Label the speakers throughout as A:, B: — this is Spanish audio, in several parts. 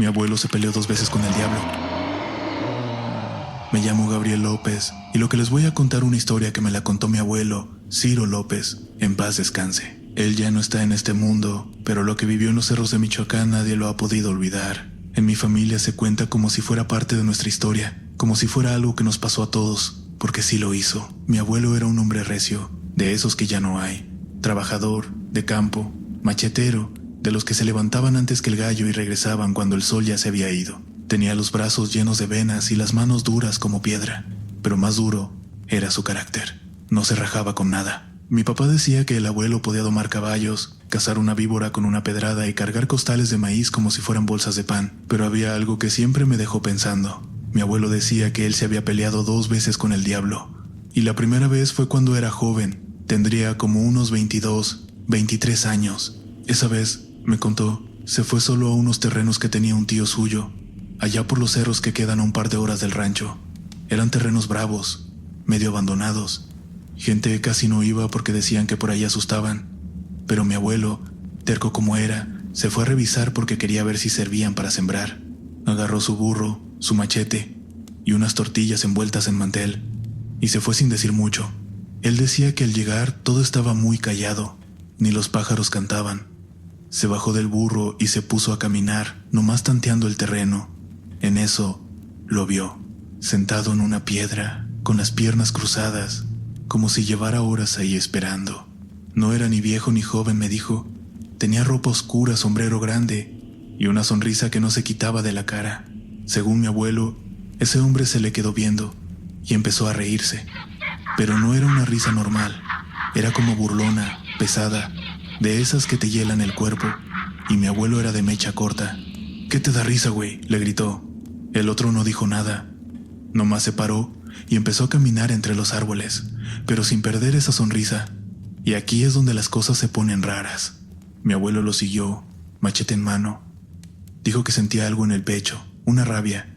A: Mi abuelo se peleó 2 veces con el diablo. Me llamo Gabriel López y lo que les voy a contar una historia que me la contó mi abuelo, Ciro López, en paz descanse. Él ya no está en este mundo, pero lo que vivió en los cerros de Michoacán nadie lo ha podido olvidar. En mi familia se cuenta como si fuera parte de nuestra historia, como si fuera algo que nos pasó a todos, porque sí lo hizo. Mi abuelo era un hombre recio, de esos que ya no hay, trabajador, de campo, machetero, de los que se levantaban antes que el gallo y regresaban cuando el sol ya se había ido. Tenía los brazos llenos de venas y las manos duras como piedra, pero más duro era su carácter. No se rajaba con nada. Mi papá decía que el abuelo podía domar caballos, cazar una víbora con una pedrada y cargar costales de maíz como si fueran bolsas de pan, pero había algo que siempre me dejó pensando. Mi abuelo decía que él se había peleado 2 veces con el diablo, y la primera vez fue cuando era joven, tendría como unos 22, 23 años. Esa vez, me contó, se fue solo a unos terrenos que tenía un tío suyo, allá por los cerros que quedan a un par de horas del rancho. Eran terrenos bravos, medio abandonados. Gente casi no iba porque decían que por ahí asustaban. Pero mi abuelo, terco como era, se fue a revisar porque quería ver si servían para sembrar. Agarró su burro, su machete y unas tortillas envueltas en mantel, y se fue sin decir mucho. Él decía que al llegar todo estaba muy callado, ni los pájaros cantaban. Se bajó del burro y se puso a caminar, nomás tanteando el terreno. En eso, lo vio, sentado en una piedra, con las piernas cruzadas, como si llevara horas ahí esperando. No era ni viejo ni joven, me dijo. Tenía ropa oscura, sombrero grande y una sonrisa que no se quitaba de la cara. Según mi abuelo, ese hombre se le quedó viendo y empezó a reírse. Pero no era una risa normal, era como burlona, pesada, de esas que te hielan el cuerpo, y mi abuelo era de mecha corta. ¿Qué te da risa, güey?, le gritó. El otro no dijo nada, nomás se paró y empezó a caminar entre los árboles, pero sin perder esa sonrisa. Y aquí es donde las cosas se ponen raras. Mi abuelo lo siguió, machete en mano. Dijo que sentía algo en el pecho, una rabia,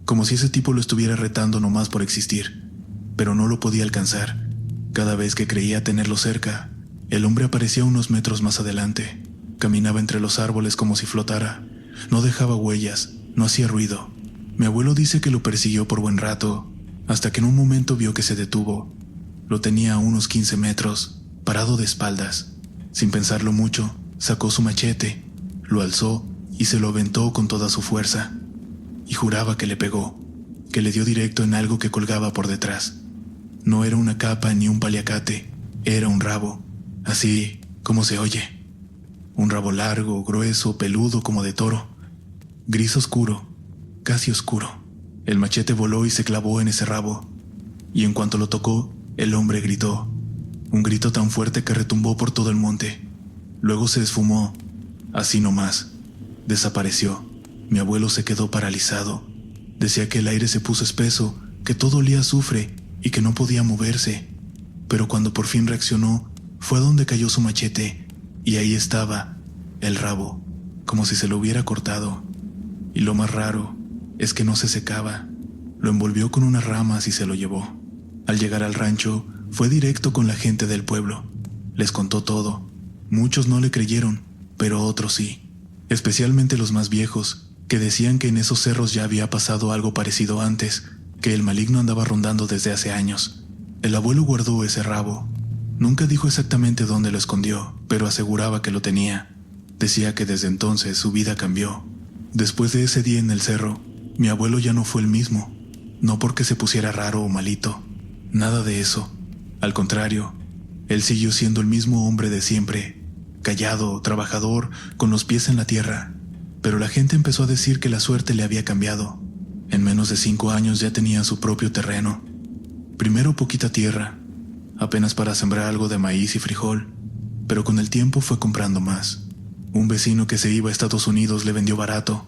A: como si ese tipo lo estuviera retando nomás por existir, pero no lo podía alcanzar. Cada vez que creía tenerlo cerca, el hombre aparecía unos metros más adelante. Caminaba entre los árboles como si flotara. No dejaba huellas, no hacía ruido. Mi abuelo dice que lo persiguió por buen rato, hasta que en un momento vio que se detuvo. Lo tenía a unos 15 metros, parado de espaldas. Sin pensarlo mucho, sacó su machete, lo alzó y se lo aventó con toda su fuerza. Y juraba que le pegó, que le dio directo en algo que colgaba por detrás. No era una capa ni un paliacate, era un rabo. Así como se oye. Un rabo largo, grueso, peludo como de toro. Gris oscuro, casi oscuro. El machete voló y se clavó en ese rabo. Y en cuanto lo tocó, el hombre gritó. Un grito tan fuerte que retumbó por todo el monte. Luego se esfumó, así nomás. Desapareció. Mi abuelo se quedó paralizado. Decía que el aire se puso espeso, que todo olía a azufre y que no podía moverse. Pero cuando por fin reaccionó, fue a donde cayó su machete, y ahí estaba, el rabo, como si se lo hubiera cortado. Y lo más raro es que no se secaba. Lo envolvió con unas ramas y se lo llevó. Al llegar al rancho, fue directo con la gente del pueblo. Les contó todo. Muchos no le creyeron, pero otros sí. Especialmente los más viejos, que decían que en esos cerros ya había pasado algo parecido antes, que el maligno andaba rondando desde hace años. El abuelo guardó ese rabo. Nunca dijo exactamente dónde lo escondió, pero aseguraba que lo tenía. Decía que desde entonces su vida cambió. Después de ese día en el cerro, mi abuelo ya no fue el mismo. No porque se pusiera raro o malito. Nada de eso. Al contrario, él siguió siendo el mismo hombre de siempre. Callado, trabajador, con los pies en la tierra. Pero la gente empezó a decir que la suerte le había cambiado. En menos de 5 años ya tenía su propio terreno. Primero poquita tierra, apenas para sembrar algo de maíz y frijol, pero con el tiempo fue comprando más. Un vecino que se iba a Estados Unidos le vendió barato,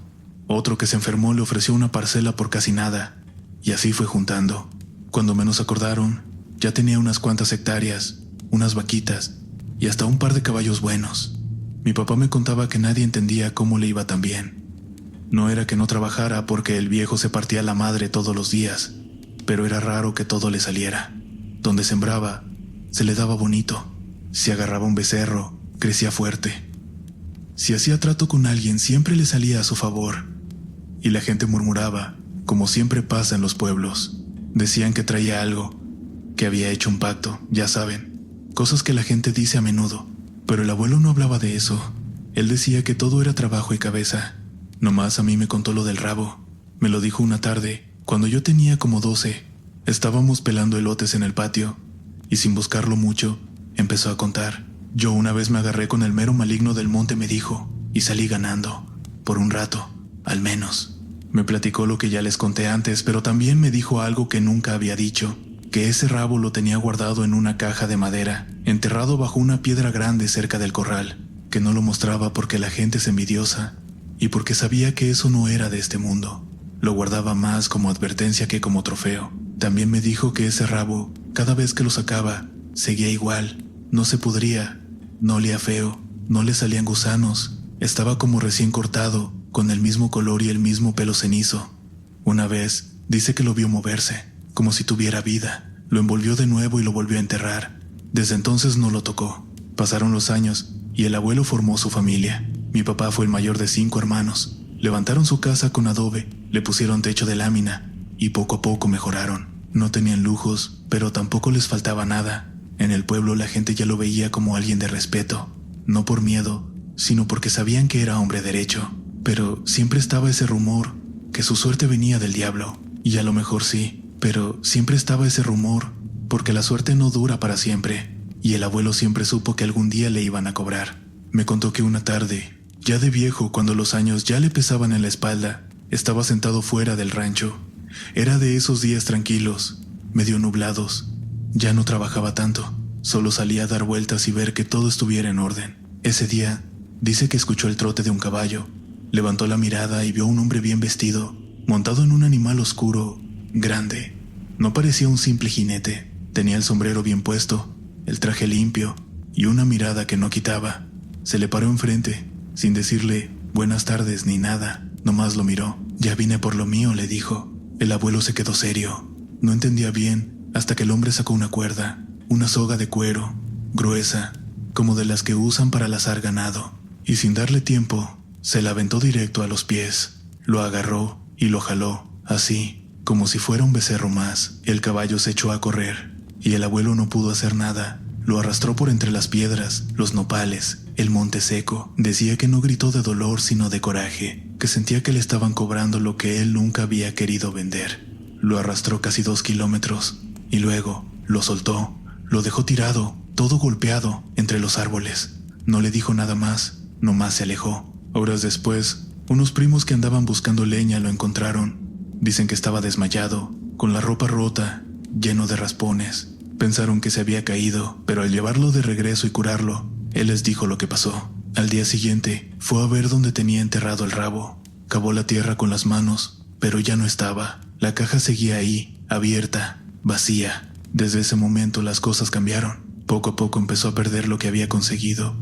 A: otro que se enfermó le ofreció una parcela por casi nada, y así fue juntando. Cuando menos acordaron, ya tenía unas cuantas hectáreas, unas vaquitas y hasta un par de caballos buenos. Mi papá me contaba que nadie entendía cómo le iba tan bien. No era que no trabajara porque el viejo se partía la madre todos los días, pero era raro que todo le saliera. Donde sembraba, se le daba bonito. Si agarraba un becerro, crecía fuerte. Si hacía trato con alguien, siempre le salía a su favor. y la gente murmuraba, como siempre pasa en los pueblos. Decían que traía algo, que había hecho un pacto, ya saben, cosas que la gente dice a menudo, pero el abuelo no hablaba de eso. Él decía que todo era trabajo y cabeza. Nomás a mí me contó lo del rabo. Me lo dijo una tarde, cuando yo tenía como 12. Estábamos pelando elotes en el patio, y sin buscarlo mucho, empezó a contar. Yo una vez me agarré con el mero maligno del monte, me dijo, y salí ganando, por un rato, al menos. Me platicó lo que ya les conté antes, pero también me dijo algo que nunca había dicho, que ese rabo lo tenía guardado en una caja de madera, enterrado bajo una piedra grande cerca del corral, que no lo mostraba porque la gente es envidiosa, y porque sabía que eso no era de este mundo. Lo guardaba más como advertencia que como trofeo. También me dijo que ese rabo, cada vez que lo sacaba, seguía igual, no se pudría, no olía feo, no le salían gusanos, estaba como recién cortado, con el mismo color y el mismo pelo cenizo. Una vez, dice que lo vio moverse, como si tuviera vida, lo envolvió de nuevo y lo volvió a enterrar. Desde entonces no lo tocó. Pasaron los años, y el abuelo formó su familia. Mi papá fue el mayor de 5 hermanos. Levantaron su casa con adobe, le pusieron techo de lámina, y poco a poco mejoraron. No tenían lujos, pero tampoco les faltaba nada. En el pueblo la gente ya lo veía como alguien de respeto, no por miedo, sino porque sabían que era hombre derecho. Pero siempre estaba ese rumor, que su suerte venía del diablo. Y a lo mejor sí, pero siempre estaba ese rumor, porque la suerte no dura para siempre, y el abuelo siempre supo que algún día le iban a cobrar. Me contó que una tarde, ya de viejo, cuando los años ya le pesaban en la espalda, estaba sentado fuera del rancho. Era de esos días tranquilos, medio nublados. Ya no trabajaba tanto, solo salía a dar vueltas y ver que todo estuviera en orden. Ese día, dice que escuchó el trote de un caballo. Levantó la mirada y vio a un hombre bien vestido, montado en un animal oscuro, grande. No parecía un simple jinete, tenía el sombrero bien puesto, el traje limpio y una mirada que no quitaba. Se le paró enfrente, sin decirle buenas tardes ni nada, nomás lo miró. Ya vine por lo mío, le dijo. El abuelo se quedó serio. No entendía bien hasta que el hombre sacó una cuerda, una soga de cuero, gruesa, como de las que usan para lazar ganado, y sin darle tiempo, se la aventó directo a los pies. Lo agarró y lo jaló, así, como si fuera un becerro más. El caballo se echó a correr, y el abuelo no pudo hacer nada. Lo arrastró por entre las piedras, los nopales, el monte seco. Decía que no gritó de dolor sino de coraje, que sentía que le estaban cobrando lo que él nunca había querido vender. Lo arrastró casi 2 kilómetros, y luego lo soltó, lo dejó tirado, todo golpeado, entre los árboles. No le dijo nada más, nomás se alejó. Horas después, unos primos que andaban buscando leña lo encontraron. Dicen que estaba desmayado, con la ropa rota, lleno de raspones. Pensaron que se había caído, pero al llevarlo de regreso y curarlo, él les dijo lo que pasó. Al día siguiente, fue a ver dónde tenía enterrado el rabo. Cavó la tierra con las manos, pero ya no estaba. La caja seguía ahí, abierta, vacía. Desde ese momento las cosas cambiaron. Poco a poco empezó a perder lo que había conseguido.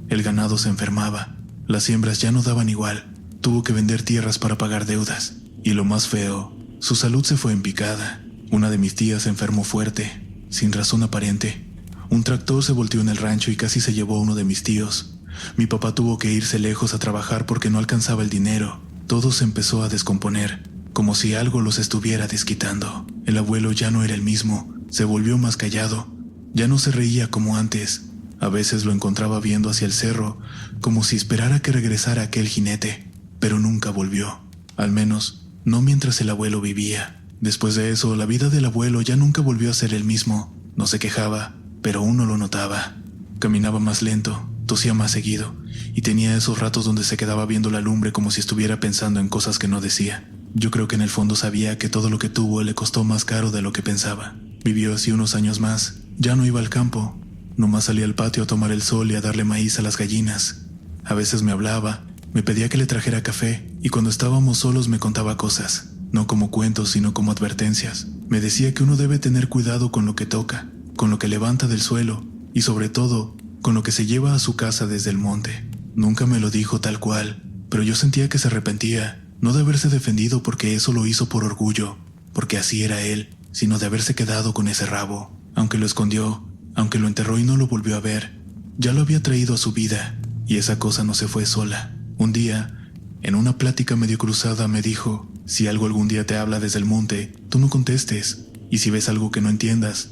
A: El ganado se enfermaba. Las siembras ya no daban igual. Tuvo que vender tierras para pagar deudas. Y lo más feo, su salud se fue en picada. Una de mis tías se enfermó fuerte, sin razón aparente. Un tractor se volteó en el rancho y casi se llevó a uno de mis tíos. Mi papá tuvo que irse lejos a trabajar porque no alcanzaba el dinero. Todo se empezó a descomponer, como si algo los estuviera desquitando. El abuelo ya no era el mismo, se volvió más callado. Ya no se reía como antes. A veces lo encontraba viendo hacia el cerro, como si esperara que regresara aquel jinete, pero nunca volvió. Al menos, no mientras el abuelo vivía. Después de eso, la vida del abuelo ya nunca volvió a ser el mismo. No se quejaba, pero uno lo notaba. Caminaba más lento, tosía más seguido, y tenía esos ratos donde se quedaba viendo la lumbre como si estuviera pensando en cosas que no decía. Yo creo que en el fondo sabía que todo lo que tuvo le costó más caro de lo que pensaba. Vivió así unos años más. Ya no iba al campo. Nomás salía al patio a tomar el sol y a darle maíz a las gallinas. A veces me hablaba, me pedía que le trajera café, y cuando estábamos solos me contaba cosas. No como cuentos, sino como advertencias. Me decía que uno debe tener cuidado con lo que toca, con lo que levanta del suelo, y sobre todo, con lo que se lleva a su casa desde el monte. Nunca me lo dijo tal cual, pero yo sentía que se arrepentía, no de haberse defendido porque eso lo hizo por orgullo, porque así era él, sino de haberse quedado con ese rabo. Aunque lo escondió, aunque lo enterró y no lo volvió a ver, ya lo había traído a su vida, y esa cosa no se fue sola. Un día, En una plática medio cruzada me dijo, si algo algún día te habla desde el monte, tú no contestes, y si ves algo que no entiendas,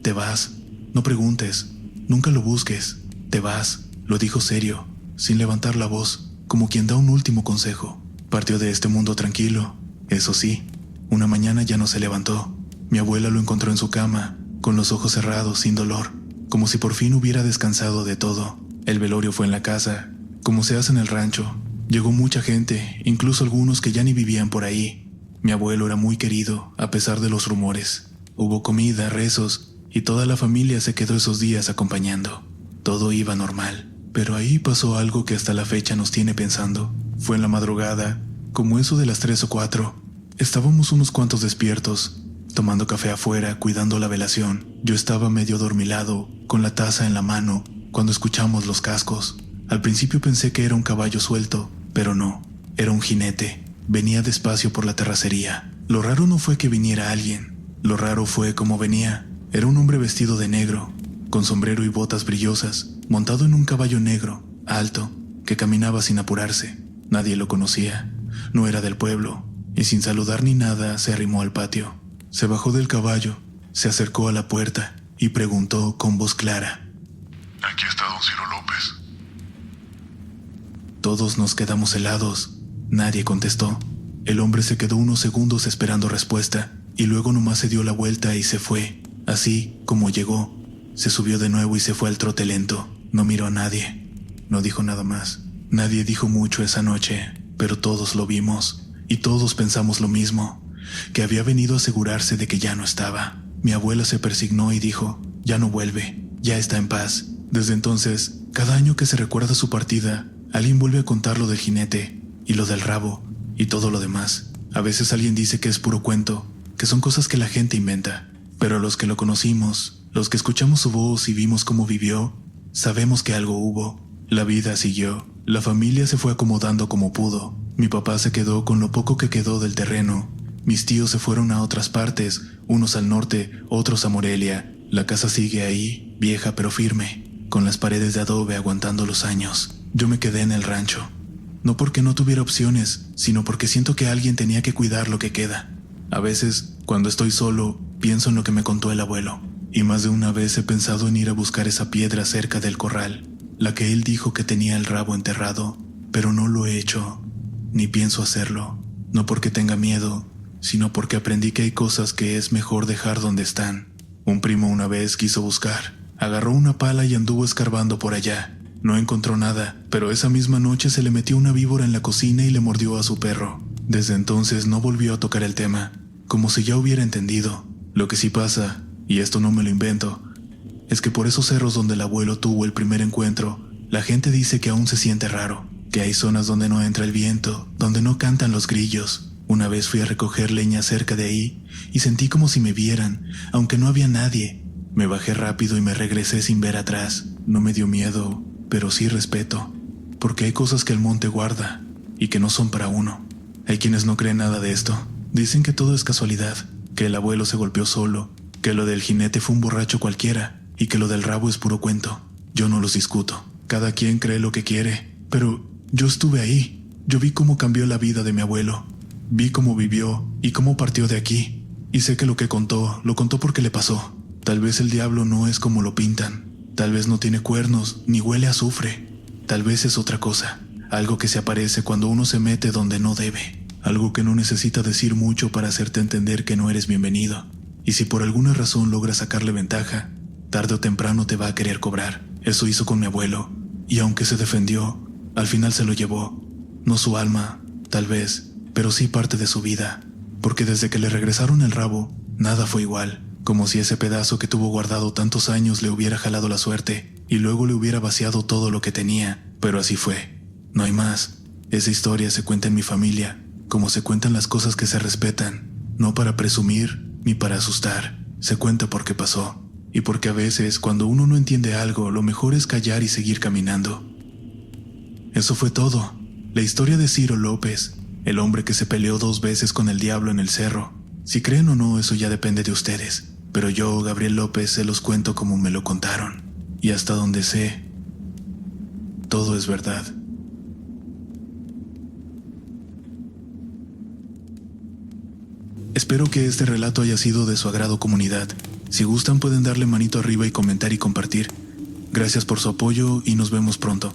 A: te vas, no preguntes, nunca lo busques, te vas. Lo dijo serio, sin levantar la voz, como quien da un último consejo. Partió de este mundo tranquilo. Eso sí, una mañana ya no se levantó. Mi abuela lo encontró en su cama, con los ojos cerrados, sin dolor, como si por fin hubiera descansado de todo. El velorio fue en la casa, como se hace en el rancho. Llegó mucha gente, incluso algunos que ya ni vivían por ahí. Mi abuelo era muy querido, a pesar de los rumores. Hubo comida, rezos, y toda la familia se quedó esos días acompañando. Todo iba normal, pero ahí pasó algo que hasta la fecha nos tiene pensando. Fue en la madrugada, como eso de las 3 o 4. Estábamos unos cuantos despiertos, tomando café afuera, cuidando la velación. Yo estaba medio dormilado, con la taza en la mano, cuando escuchamos los cascos. Al principio pensé que era un caballo suelto, pero no, era un jinete. Venía despacio por la terracería. Lo raro no fue que viniera alguien, lo raro fue cómo venía. Era un hombre vestido de negro, con sombrero y botas brillosas, montado en un caballo negro, alto, que caminaba sin apurarse. Nadie lo conocía, no era del pueblo, y sin saludar ni nada se arrimó al patio. Se bajó del caballo, se acercó a la puerta y preguntó con voz clara:
B: Aquí está don Ciro López.
A: Todos nos quedamos helados. Nadie contestó. El hombre se quedó unos segundos esperando respuesta, y luego nomás se dio la vuelta y se fue, así como llegó. Se subió de nuevo y se fue al trote lento. No miró a nadie, no dijo nada más. Nadie dijo mucho esa noche, pero todos lo vimos, y todos pensamos lo mismo, que había venido a asegurarse de que ya no estaba. Mi abuela se persignó y dijo, ya no vuelve, ya está en paz. Desde entonces, cada año que se recuerda su partida, alguien vuelve a contar lo del jinete, y lo del rabo, y todo lo demás. A veces alguien dice que es puro cuento, que son cosas que la gente inventa, pero los que lo conocimos, los que escuchamos su voz y vimos cómo vivió, sabemos que algo hubo. La vida siguió, la familia se fue acomodando como pudo. Mi papá se quedó con lo poco que quedó del terreno. Mis tíos se fueron a otras partes, unos al norte, otros a Morelia. La casa sigue ahí, vieja pero firme, con las paredes de adobe aguantando los años. Yo me quedé en el rancho, no porque no tuviera opciones, sino porque siento que alguien tenía que cuidar lo que queda. A veces, cuando estoy solo, pienso en lo que me contó el abuelo, y más de una vez he pensado en ir a buscar esa piedra cerca del corral, la que él dijo que tenía el rabo enterrado, pero no lo he hecho, ni pienso hacerlo, no porque tenga miedo, sino porque aprendí que hay cosas que es mejor dejar donde están. Un primo una vez quiso buscar, agarró una pala y anduvo escarbando por allá. No encontró nada, pero esa misma noche se le metió una víbora en la cocina y le mordió a su perro. Desde entonces no volvió a tocar el tema, como si ya hubiera entendido. Lo que sí pasa, y esto no me lo invento, es que por esos cerros donde el abuelo tuvo el primer encuentro, la gente dice que aún se siente raro, que hay zonas donde no entra el viento, donde no cantan los grillos. Una vez fui a recoger leña cerca de ahí y sentí como si me vieran, aunque no había nadie. Me bajé rápido y me regresé sin ver atrás. No me dio miedo, pero sí respeto, porque hay cosas que el monte guarda y que no son para uno. Hay quienes no creen nada de esto. Dicen que todo es casualidad, que el abuelo se golpeó solo, que lo del jinete fue un borracho cualquiera y que lo del rabo es puro cuento. Yo no los discuto. Cada quien cree lo que quiere, pero yo estuve ahí. Yo vi cómo cambió la vida de mi abuelo. Vi cómo vivió y cómo partió de aquí. Y sé que lo que contó, lo contó porque le pasó. Tal vez el diablo no es como lo pintan. Tal vez no tiene cuernos, ni huele a azufre. Tal vez es otra cosa. Algo que se aparece cuando uno se mete donde no debe. Algo que no necesita decir mucho para hacerte entender que no eres bienvenido. Y si por alguna razón logras sacarle ventaja, tarde o temprano te va a querer cobrar. Eso hizo con mi abuelo. Y aunque se defendió, al final se lo llevó. No su alma, tal vez, pero sí parte de su vida. Porque desde que le regresaron el rabo, nada fue igual. Como si ese pedazo que tuvo guardado tantos años le hubiera jalado la suerte y luego le hubiera vaciado todo lo que tenía. Pero así fue. No hay más. Esa historia se cuenta en mi familia, como se cuentan las cosas que se respetan. No para presumir ni para asustar. Se cuenta porque pasó. Y porque a veces, cuando uno no entiende algo, lo mejor es callar y seguir caminando. Eso fue todo. La historia de Ciro López, el hombre que se peleó 2 veces con el diablo en el cerro. Si creen o no, eso ya depende de ustedes. Pero yo, Gabriel López, se los cuento como me lo contaron. Y hasta donde sé, todo es verdad. Espero que este relato haya sido de su agrado, comunidad. Si gustan pueden darle manito arriba y comentar y compartir. Gracias por su apoyo y nos vemos pronto.